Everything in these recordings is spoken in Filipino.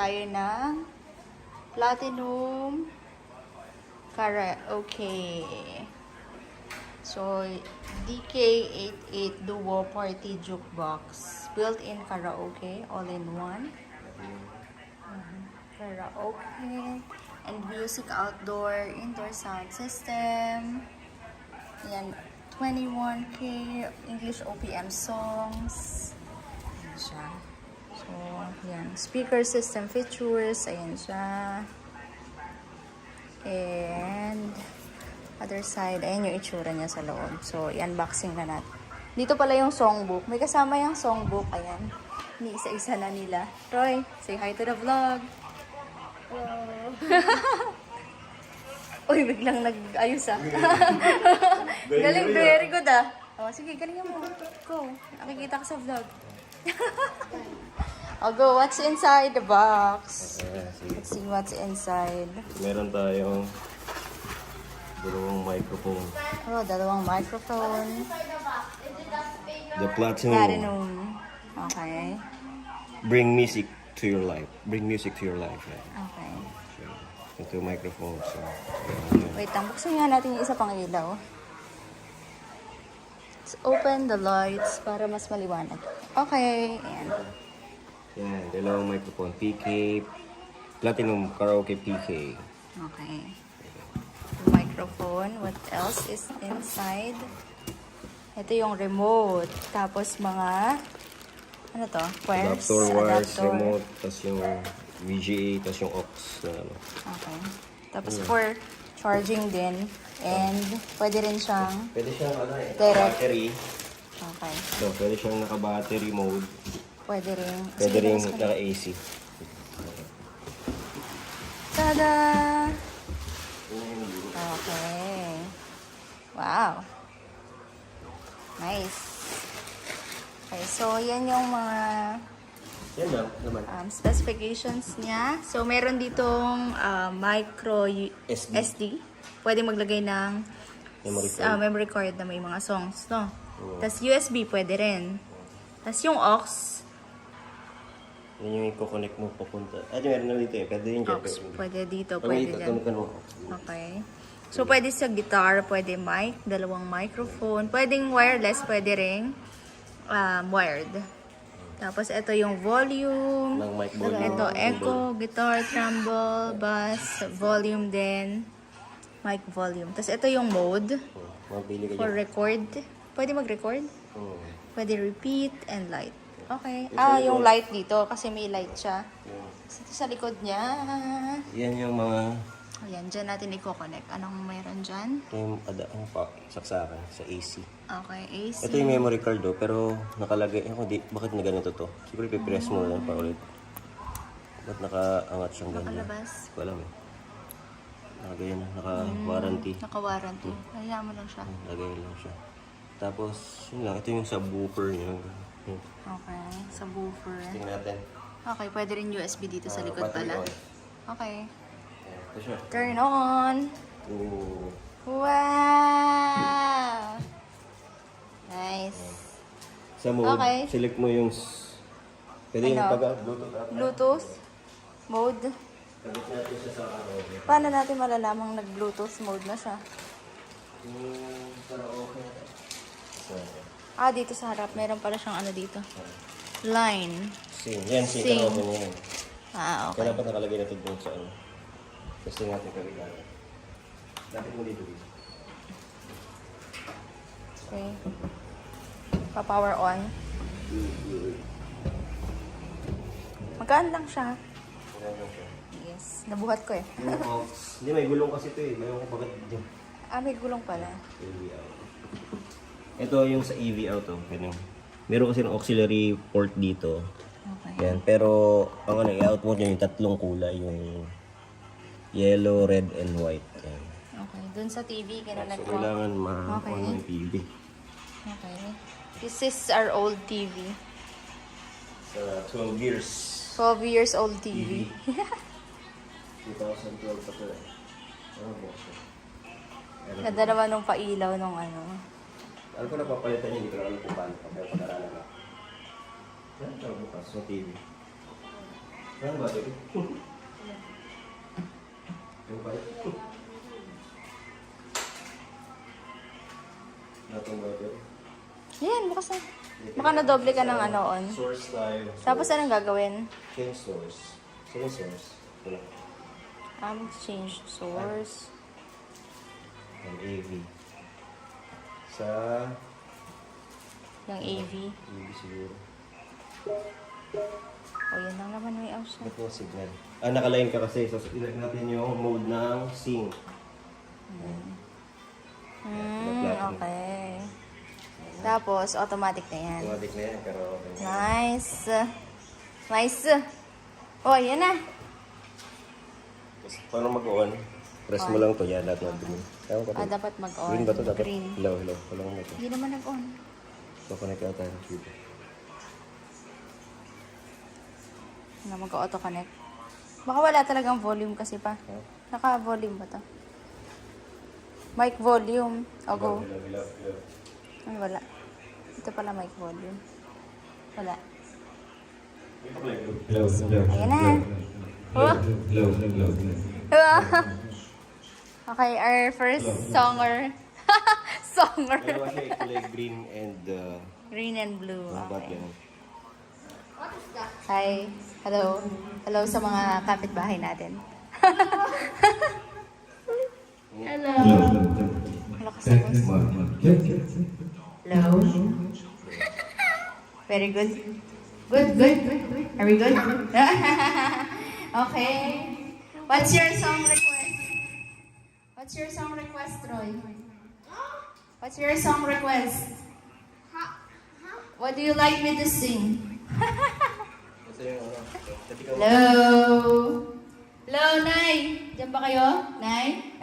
tayo ng Platinum Karaoke. So, DK88 Duo Party Jukebox. Built-in karaoke, all-in-one. Karaoke. And music outdoor, indoor sound system. Yan, 21K English OPM songs. Ayan siya. So, yan. Speaker system features. Ayan siya. And, other side. Ayan yung itsura niya sa loob. So, i-unboxing na natin. Dito pala yung songbook. May kasama yung songbook. Ayan. Ni-isa-isa na nila. Roy, say hi to the vlog. Hello. Uy, biglang nag-ayos ah. Galing, very good ah. Oh, sige, galingan mo. Go. Nakikita ka sa vlog. I'll go. What's inside the box? Let's see what's inside. Meron tayong dalawang microphone. Oh, dalawang microphone. The Platinum. Platinum. Okay. Bring music to your life. Bring music to your life. Right? Okay. So, ito yung microphone. So, Wait lang. Buksan nga natin yung isa pang ilaw. Let's open the lights para mas maliwanag. Okay. Ayan. yan, dalawang microphone. PK. Platinum Karaoke PK. Okay. Microphone. What else is inside? Ito yung remote. Tapos mga, ano to? Wires. Adapter wires, remote, tapos yung VGA, tapos yung aux. Na, ano. Okay. Tapos for charging din. And pwede rin siyang Pwede siyang Direct. battery. okay. So, pwede siyang naka-battery mode. Pwede rin. Pwede rin Sige, naka-AC. tada! Okay. Wow. Nice. Okay, so yan yung mga Yan lang naman. specifications niya. So meron ditong micro SD. SD. Pwede maglagay ng Memory card. memory card na may mga songs, no? Oo. Tapos USB pwede rin. Tapos yung aux, Yan yung i-connect mo papunta. Meron na dito eh. Pwede yun dyan. aux pwede dito, Pag pwede dyan. itutunukan mo. Okay. So, pwede sa guitar, pwede mic, dalawang microphone. Pwedeng wireless, pwede ring wired. Tapos, ito yung volume. Ng mic volume. Ito, echo, guitar, tremble, bass, volume din. Mic volume. Tapos, ito yung mode Mabili ka for dyan. record. Pwede mag-record. Oo. Pwede repeat and light. Okay. Yung Yung light dito kasi may light siya. Yan. Tapos, ito sa likod niya. Yan yung mga Ayan, dyan natin i-connect. Anong mayroon dyan? yung saksakan sa AC. Okay, AC. Ito yung memory card do, pero nakalagay, bakit na ganito to? Siguro ipipress mo lang pa ulit. Ba't nakaangat siyang ganyan? Nakalabas. Hindi ko alam eh. Nakagaya na, naka-warranty. Naka-warranty. Hayaan mo lang siya. Lagay lang siya. Tapos, yun lang, ito yung subwoofer niya. Yun. Okay, sa buffer. Tingnan natin. Okay, pwede rin USB dito sa likod Battery pala. on. Okay. Ayan, ito siya. Turn on! Ooh. Wow! Nice. Sa mode, Okay. select mo yung... Pwede yung Ano? pag-Bluetooth up. Bluetooth mode. Kabit natin siya sa karaoke. Paano natin malalamang nag-Bluetooth mode na siya? Yung karaoke. Dito sa harap. Meron pala siyang ano dito. Line. Sing. Yan, sing. Sing. Karaoke niya yan. Okay. Kaya dapat nakalagay natin doon sa ano. Gusto natin kabilang. Dapat mo dito dito. Okay. Pa-power on. Magaan lang siya. Ganyan siya. Yes. Nabuhat ko eh. Yung aux. Hindi, may gulong kasi ito eh. Mayroon ko bakit dyan. May gulong pala. EV out. Ito yung sa EV out oh. Ganun. Meron kasi ng auxiliary port dito. Okay. Yan. Pero ang ano, i-out mo yung tatlong kulay. Yung yellow, red, and white. Yan. Okay. Dun sa TV, So, kinonect ko. kailangan Okay. ma-on yung TV. Okay. This is our old TV. Sa 12 years. 12 years old TV. 2012 pa ito eh. Ano ba ito? Ganda naman nung pailaw nung ano. Alam ko napapalitan niya, hindi ko alam kung paano pa. Kaya pag-aralan na. Yan, ito bukas sa TV. Ano ba ito? Yung pa ito. Natong ba ito? Yan, bukas na. Baka nadoble ka ng ano on. Source tayo. Tapos anong gagawin? Change source. Saan yung source? Wala. Change source. Ang AV. Sa... Yung AV. AV siguro. O, yan lang naman may out siya. Ba't yung signal? Ah, nakaline ka kasi. So, ilagay natin yung mode ng sync. Okay. Tapos, automatic na yan. Automatic na yan, pero okay. Nice. Nice. Oh, yan na. Tapos, paano mag-on? Press mo lang to. Yan, lahat ng green. Tama ka to? Dapat mag-on. Green ba to? Dapat? Green. Hello. Walang mo to. Hindi naman nag-on. So, connect ka tayo. Dito. Na mag-auto-connect. Baka wala talagang volume kasi pa. Huh? Naka-volume ba to? Mic volume. O, go. Hello. Ay, wala. Ito pala mic volume. Wala. Ayan na. Oh. Okay, our first songer. Songer. Dalawa siya, kulay green and Green and blue. ba't Okay. yan? Hi. Hello. Hello sa mga kapitbahay natin. Hello. Hello ka sa boss. Hello. Very good. Good. Are we good? Okay. What's your song request, Roy? What's your song request? What do you like me to sing? Hello? Hello, Nay? Diyan ba kayo? Nay?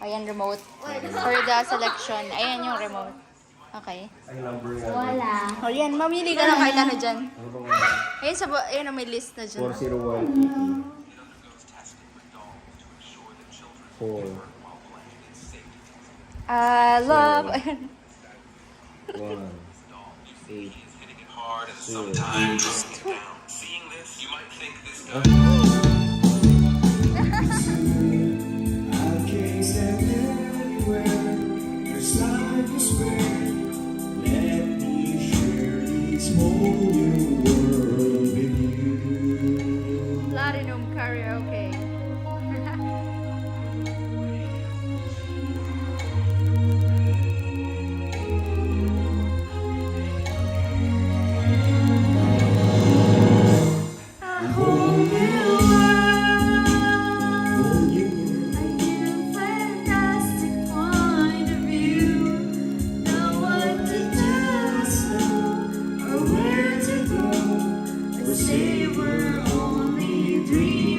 Ayan, remote. For the selection. Ayan yung remote. Okay. Ay, number nga. Wala. O yan, mamili ka lang kahit ano dyan. Ano bang Ayan, may list na dyan. 401 PP. 4. I love... 1. 8. Hard and sometimes down. Seeing this, you might think this guy Platinum karaoke. Say we're only dreaming.